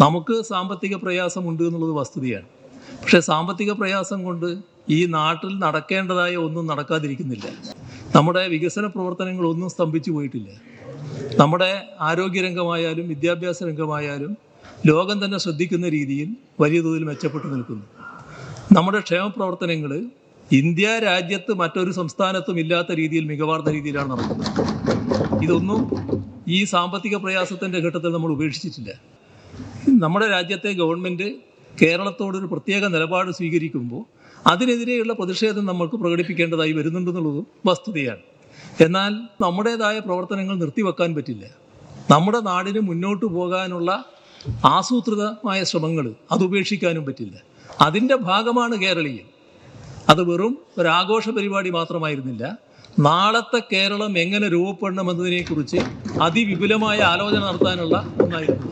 നമുക്ക് സാമ്പത്തിക പ്രയാസമുണ്ട് എന്നുള്ളത് വസ്തുതയാണ്. പക്ഷേ സാമ്പത്തിക പ്രയാസം കൊണ്ട് ഈ നാട്ടിൽ നടക്കേണ്ടതായ ഒന്നും നടക്കാതിരിക്കുന്നില്ല. നമ്മുടെ വികസന പ്രവർത്തനങ്ങളൊന്നും സ്തംഭിച്ചു പോയിട്ടില്ല. നമ്മുടെ ആരോഗ്യരംഗമായാലും വിദ്യാഭ്യാസ രംഗമായാലും ലോകം തന്നെ ശ്രദ്ധിക്കുന്ന രീതിയിൽ വലിയ തോതിൽ മെച്ചപ്പെട്ടു നിൽക്കുന്നു. നമ്മുടെ ക്ഷേമ പ്രവർത്തനങ്ങൾ ഇന്ത്യ രാജ്യത്ത് മറ്റൊരു സംസ്ഥാനത്തും ഇല്ലാത്ത രീതിയിൽ മികവാർന്ന രീതിയിലാണ് നടക്കുന്നത്. ഇതൊന്നും ഈ സാമ്പത്തിക പ്രയാസത്തിൻ്റെ ഘട്ടത്തിൽ നമ്മൾ ഉപേക്ഷിച്ചിട്ടില്ല. നമ്മുടെ രാജ്യത്തെ ഗവൺമെൻറ് കേരളത്തോടൊരു പ്രത്യേക നിലപാട് സ്വീകരിക്കുമ്പോൾ അതിനെതിരെയുള്ള പ്രതിഷേധം നമ്മൾക്ക് പ്രകടിപ്പിക്കേണ്ടതായി വരുന്നുണ്ടെന്നുള്ളതും വസ്തുതയാണ്. എന്നാൽ നമ്മുടേതായ പ്രവർത്തനങ്ങൾ നിർത്തിവെക്കാൻ പറ്റില്ല. നമ്മുടെ നാടിന് മുന്നോട്ട് പോകാനുള്ള ആസൂത്രിതമായ ശ്രമങ്ങൾ അതുപേക്ഷിക്കാനും പറ്റില്ല. അതിൻ്റെ ഭാഗമാണ് കേരളീയം. അത് വെറും ഒരാഘോഷ പരിപാടി മാത്രമായിരുന്നില്ല. നാളത്തെ കേരളം എങ്ങനെ രൂപപ്പെടണമെന്നതിനെക്കുറിച്ച് അതിവിപുലമായ ആലോചന നടത്താനുള്ള ഒന്നായിരുന്നു.